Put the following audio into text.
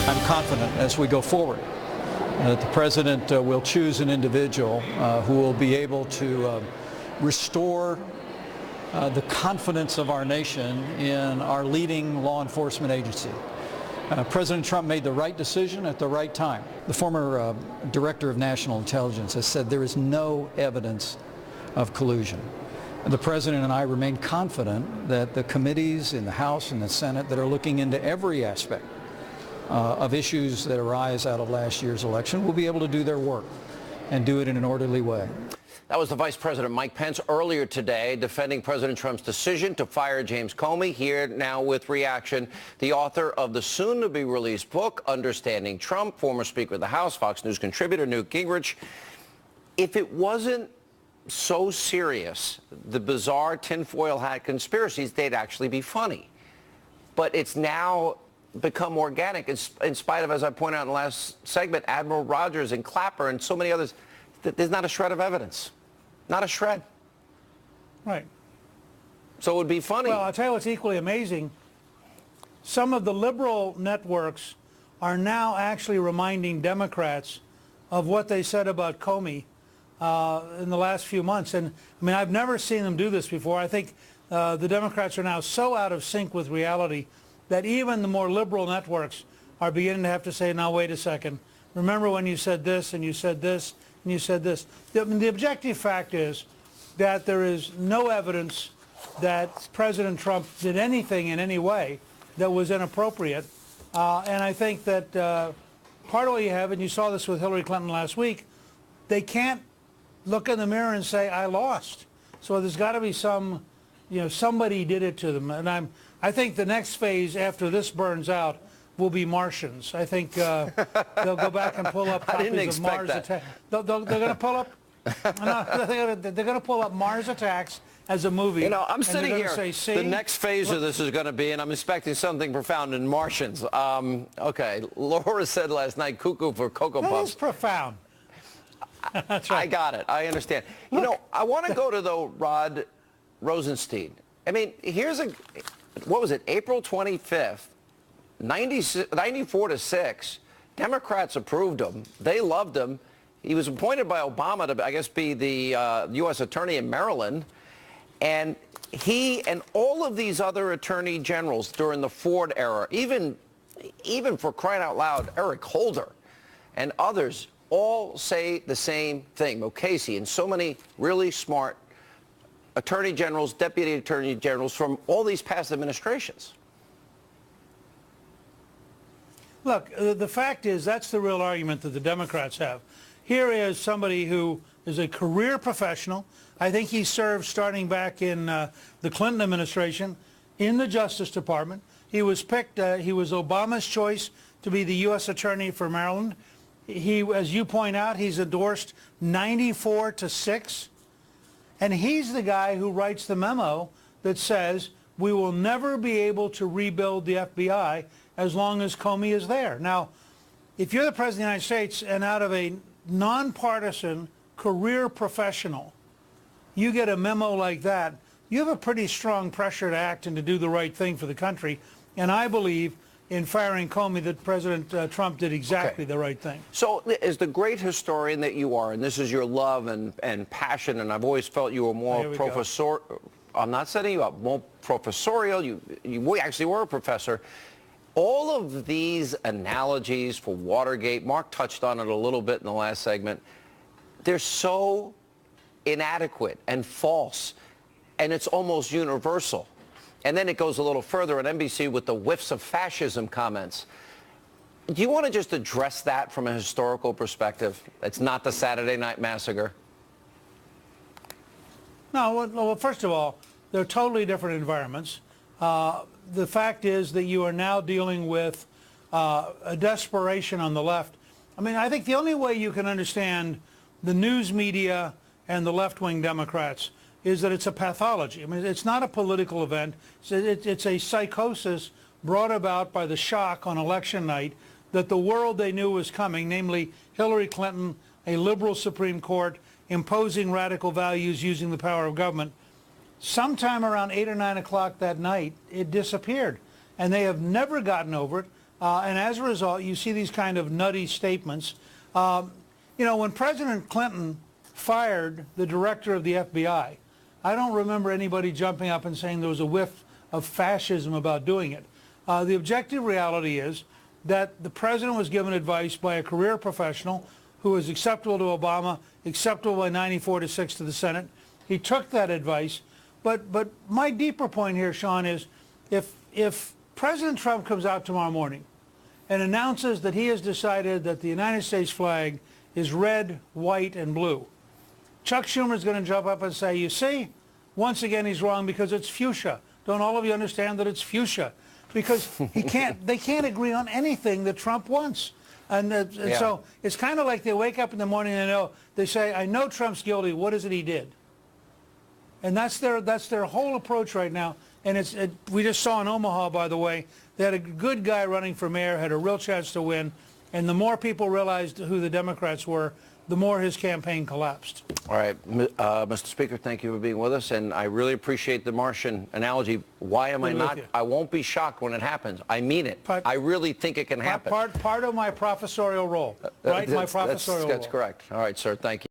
I'm confident as we go forward that the president will choose an individual who will be able to restore the confidence of our nation in our leading law enforcement agency. President Trump made the right decision at the right time. The former director of national intelligence has said there is no evidence of collusion. The president and I remain confident that the committees in the House and the Senate that are looking into every aspect of issues that arise out of last year's election will be able to do their work and do it in an orderly way. That was the Vice President Mike Pence earlier today defending President Trump's decision to fire James Comey. Here now with reaction, the author of the soon-to-be-released book, Understanding Trump, former Speaker of the House, Fox News contributor Newt Gingrich. If it wasn't so serious, the bizarre tinfoil hat conspiracies, they'd actually be funny. But it's now become organic in spite of, as I pointed out in the last segment, Admiral Rogers and Clapper and so many others. There's not a shred of evidence. Not a shred. Right. So it would be funny. Well, I'll tell you what's equally amazing. Some of the liberal networks are now actually reminding Democrats of what they said about Comey in the last few months. And, I mean, I've never seen them do this before. I think the Democrats are now so out of sync with reality that even the more liberal networks are beginning to have to say, now, wait a second. Remember when you said this and you said this and you said this. The objective fact is that there is no evidence that President Trump did anything in any way that was inappropriate. And I think that part of what you have, and you saw this with Hillary Clinton last week, they can't look in the mirror and say, I lost. So there's got to be some, somebody did it to them. And I think the next phase after this burns out will be Martians. I think they'll go back and pull up copies of Mars Attacks. They're going to pull up. They're going to pull up Mars Attacks as a movie. I'm sitting here. The next phase of this is going to be, and I'm expecting something profound in Martians. Okay, Laura said last night, cuckoo for Cocoa Puffs. That is profound. That's right. I got it. I understand. I want to go to, though, Rod Rosenstein. I mean, what was it, April 25th, 94-6, Democrats approved him. They loved him. He was appointed by Obama to, I guess, be the U.S. attorney in Maryland. And he and all of these other attorney generals during the Ford era, even for crying out loud, Eric Holder and others, all say the same thing. Mukasey and so many really smart attorney generals, deputy attorney generals from all these past administrations. Look, the fact is that's the real argument that the Democrats have. Here is somebody who is a career professional. I think he served starting back in the Clinton administration in the Justice Department. He was picked, he was Obama's choice to be the U.S. attorney for Maryland. He, as you point out, he's endorsed 94-6. And he's the guy who writes the memo that says we will never be able to rebuild the FBI as long as Comey is there. Now, if you're the President of the United States and out of a nonpartisan career professional, you get a memo like that, you have a pretty strong pressure to act and to do the right thing for the country. And I believe in firing Comey that President Trump did exactly the right thing. So as the great historian that you are, and this is your love and passion, and I've always felt you were more professor. I'm not setting you up, more professorial. You actually were a professor. All of these analogies for Watergate, Mark touched on it a little bit in the last segment, they're so inadequate and false, and it's almost universal. And then it goes a little further on NBC with the whiffs of fascism comments. Do you want to just address that from a historical perspective? It's not the Saturday Night Massacre. No, well, first of all, they're totally different environments. The fact is that you are now dealing with a desperation on the left. I mean, I think the only way you can understand the news media and the left-wing Democrats is that it's a pathology. I mean, it's not a political event. It's a psychosis brought about by the shock on election night that the world they knew was coming, namely Hillary Clinton, a liberal Supreme Court, imposing radical values using the power of government. Sometime around 8 or 9 o'clock that night, it disappeared. And they have never gotten over it. And as a result, you see these kind of nutty statements. You know, when President Clinton fired the director of the FBI, I don't remember anybody jumping up and saying there was a whiff of fascism about doing it. The objective reality is that the president was given advice by a career professional who was acceptable to Obama, acceptable by 94-6 to the Senate. He took that advice. But my deeper point here, Sean, is if President Trump comes out tomorrow morning and announces that he has decided that the United States flag is red, white, and blue, Chuck Schumer is going to jump up and say, you see, once again he's wrong because it's fuchsia. Don't all of you understand that it's fuchsia? Because they can't agree on anything that Trump wants. And so it's kind of like they wake up in the morning and they say, I know Trump's guilty. What is it he did? And that's their whole approach right now. And we just saw in Omaha, by the way, they had a good guy running for mayor, had a real chance to win. And the more people realized who the Democrats were, the more his campaign collapsed. All right, Mr. Speaker, thank you for being with us, and I really appreciate the Martian analogy. Why am I not? I won't be shocked when it happens. I mean it. I really think it can happen. Part of my professorial role, right? My professorial role. That's correct. All right, sir, thank you.